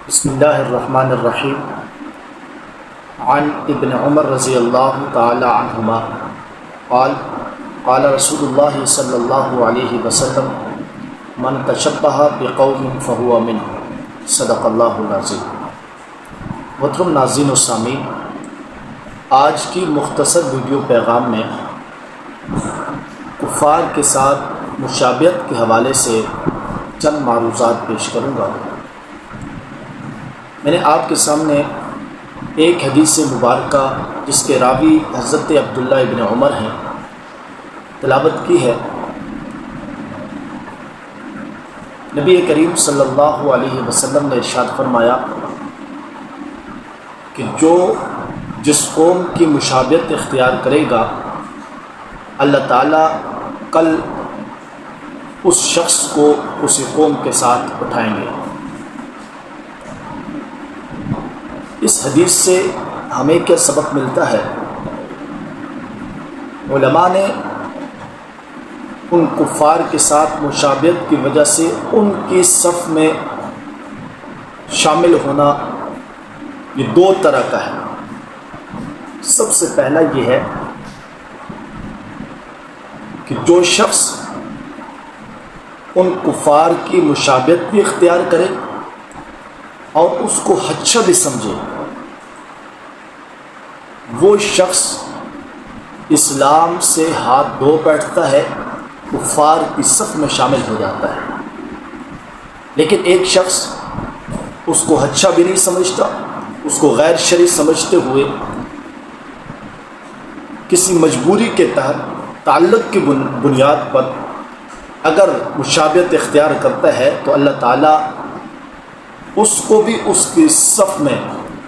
بسم اللہ الرحمن الرحیم عن ابن عمر رضی اللہ تعالی عنہما قال قال رسول اللہ صلی اللہ علیہ وسلم من تشبہ بقوم فہو منہ صدق اللہ العظیم۔ محترم ناظرین و سامعین، آج کی مختصر ویڈیو پیغام میں کفار کے ساتھ مشابہت کے حوالے سے چند معروضات پیش کروں گا۔ میں نے آپ کے سامنے ایک حدیث مبارکہ جس کے راوی حضرت عبداللہ ابن عمر ہیں تلاوت کی ہے۔ نبی کریم صلی اللہ علیہ وسلم نے ارشاد فرمایا کہ جو جس قوم کی مشابہت اختیار کرے گا اللہ تعالیٰ کل اس شخص کو اسی قوم کے ساتھ اٹھائیں گے۔ اس حدیث سے ہمیں کیا سبق ملتا ہے؟ علماء نے ان کفار کے ساتھ مشابہت کی وجہ سے ان کی صف میں شامل ہونا یہ دو طرح کا ہے۔ سب سے پہلا یہ ہے کہ جو شخص ان کفار کی مشابہت بھی اختیار کرے اور اس کو اچھا بھی سمجھے، وہ شخص اسلام سے ہاتھ دھو بیٹھتا ہے، کفار کی صف میں شامل ہو جاتا ہے۔ لیکن ایک شخص اس کو اچھا بھی نہیں سمجھتا، اس کو غیر شرعی سمجھتے ہوئے کسی مجبوری کے تحت تعلق کی بنیاد پر اگر مشابہت اختیار کرتا ہے تو اللہ تعالیٰ اس کو بھی اس کی صف میں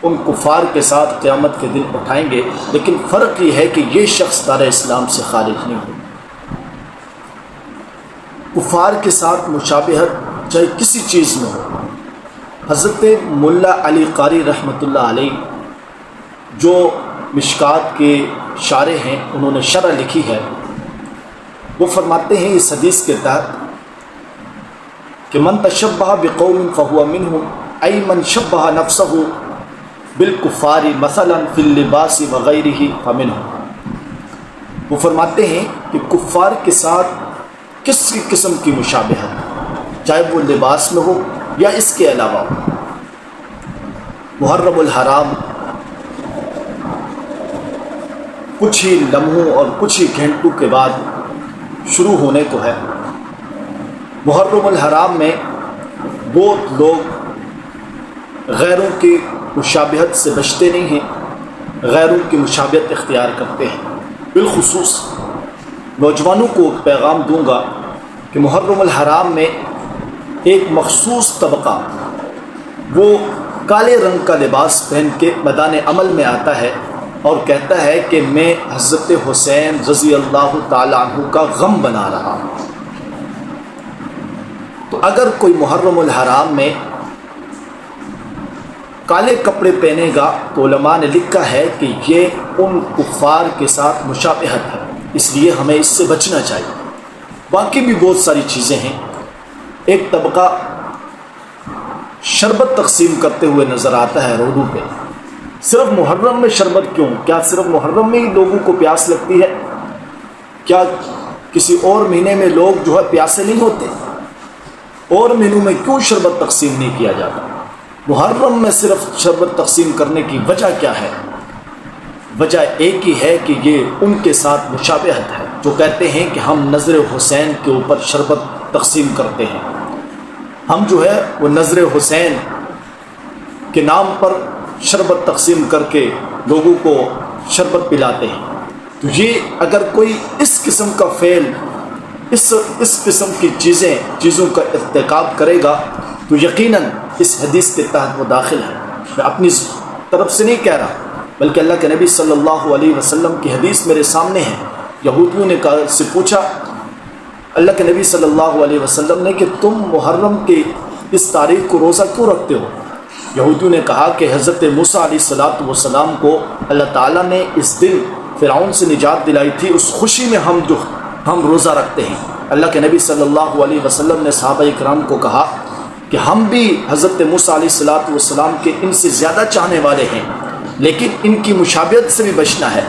ان کفار کے ساتھ قیامت کے دن اٹھائیں گے۔ لیکن فرق یہ ہے کہ یہ شخص دار اسلام سے خارج نہیں ہو۔ کفار کے ساتھ مشابہت چاہے کسی چیز میں ہو، حضرت ملا علی قاری رحمۃ اللہ علیہ جو مشکات کے شارح ہیں، انہوں نے شرح لکھی ہے، وہ فرماتے ہیں اس حدیث کے تحت کہ من تشبہ بقوم فہو منہم ای من شبہ نفسہ بالکفار مثلا فی اللباس وغیرہ فمنہم۔ وہ فرماتے ہیں کہ کفار کے ساتھ کسی قسم کی مشابہت، چاہے وہ لباس میں ہو یا اس کے علاوہ ہو۔ محرم الحرام کچھ ہی لمحوں اور کچھ ہی گھنٹوں کے بعد شروع ہونے کو ہے۔ محرم الحرام میں بہت لوگ غیروں کی مشابہت سے بچتے نہیں ہیں، غیروں کی مشابہت اختیار کرتے ہیں۔ بالخصوص نوجوانوں کو ایک پیغام دوں گا کہ محرم الحرام میں ایک مخصوص طبقہ وہ کالے رنگ کا لباس پہن کے میدان عمل میں آتا ہے اور کہتا ہے کہ میں حضرت حسین رضی اللہ تعالیٰ عنہ کا غم بنا رہا ہوں۔ تو اگر کوئی محرم الحرام میں کالے کپڑے پہنے گا تو علماء نے لکھا ہے کہ یہ ان کفار کے ساتھ مشابہت ہے، اس لیے ہمیں اس سے بچنا چاہیے۔ باقی بھی بہت ساری چیزیں ہیں۔ ایک طبقہ شربت تقسیم کرتے ہوئے نظر آتا ہے روڈوں پہ۔ صرف محرم میں شربت کیوں؟ کیا صرف محرم میں ہی لوگوں کو پیاس لگتی ہے؟ کیا کسی اور مہینے میں لوگ جو ہے پیاسے نہیں ہوتے؟ اور مہینوں میں کیوں شربت تقسیم نہیں کیا جاتا؟ محرم میں صرف شربت تقسیم کرنے کی وجہ کیا ہے؟ وجہ ایک ہی ہے کہ یہ ان کے ساتھ مشابہت ہے جو کہتے ہیں کہ ہم نظر حسین کے اوپر شربت تقسیم کرتے ہیں، ہم جو ہے وہ نظر حسین کے نام پر شربت تقسیم کر کے لوگوں کو شربت پلاتے ہیں۔ تو یہ اگر کوئی اس قسم کا فعل، اس قسم کی چیزوں کا ارتکاب کرے گا تو یقیناً اس حدیث کے تحت وہ داخل ہے۔ میں اپنی طرف سے نہیں کہہ رہا، بلکہ اللہ کے نبی صلی اللہ علیہ وسلم کی حدیث میرے سامنے ہے۔ یہودیوں نے سے پوچھا اللہ کے نبی صلی اللہ علیہ وسلم نے کہ تم محرم کی اس تاریخ کو روزہ کیوں رکھتے ہو؟ یہودیوں نے کہا کہ حضرت موسیٰ علیہ السلام کو اللہ تعالیٰ نے اس دن فرعون سے نجات دلائی تھی، اس خوشی میں ہم روزہ رکھتے ہیں۔ اللہ کے نبی صلی اللہ علیہ وسلم نے صحابہ کرام کو کہا کہ ہم بھی حضرت موسیٰ علیہ السلام کے ان سے زیادہ چاہنے والے ہیں، لیکن ان کی مشابہت سے بھی بچنا ہے۔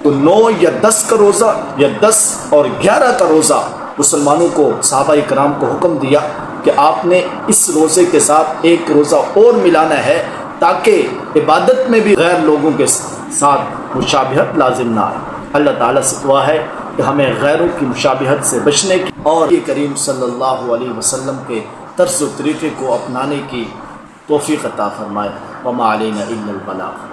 تو 9 یا 10 کا روزہ یا 10 اور 11 کا روزہ مسلمانوں کو، صحابہ کرام کو حکم دیا کہ آپ نے اس روزے کے ساتھ ایک روزہ اور ملانا ہے، تاکہ عبادت میں بھی غیر لوگوں کے ساتھ مشابہت لازم نہ آئے۔ اللہ تعالیٰ سے دعا ہے کہ ہمیں غیروں کی مشابہت سے بچنے کی اور یہ کریم صلی اللہ علیہ وسلم کے طرز و طریقے کو اپنانے کی توفیق عطا فرمائے۔ وما علینا الا البلاغ۔